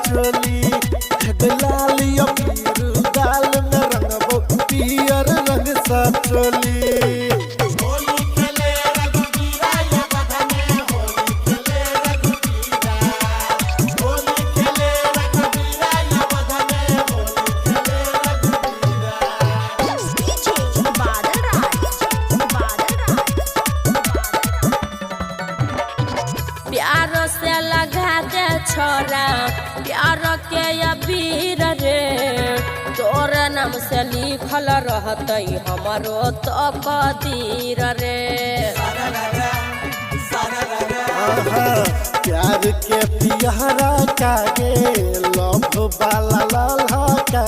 सचोली लाल अबीर गाल में रंगबो पियर रंग सचोली प्यार से लगा दे छोरा प्यार के अबीर रे तोर नाम से लिखल रहत हमारो तो कदीर रे प्यार के पियहरा कागे लभ वाला ललका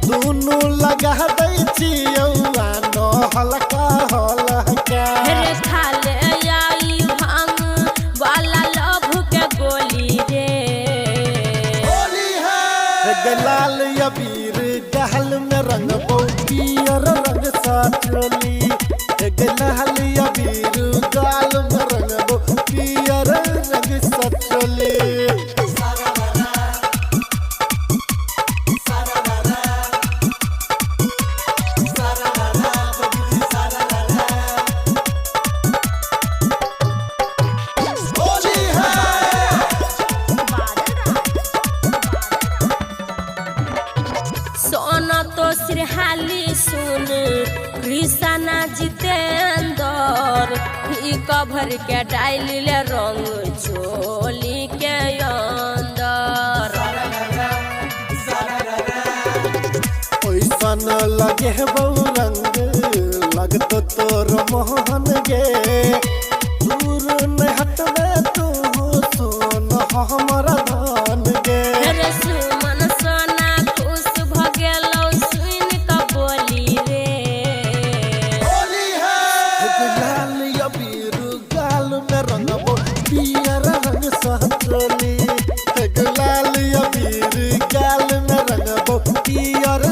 दुनू लगा दै छियौआ न हल्का हल्का रे खाले आई भांग वाला लभ के गोली रे लाल अबीर गाल में रंगबो पियर रंग सचोली लाल अबीर गाल में रंगबो पियर रंग सचोली सोना तो सिरहाली सुन कृष्णा जितेंदर कभर के डाल ले रंग झोली के अंदर ओइसन लगे बहु रंग लगत तोर मोहन गे दूर न हटबे तू सुन हमर धन गे रे सुमन सोना खुश भ गेलौ सुन क बोली रे लाल अबीर गाल में रंगबो पियर रंग सचोली लाल अबीर गाल में रंगबो पियर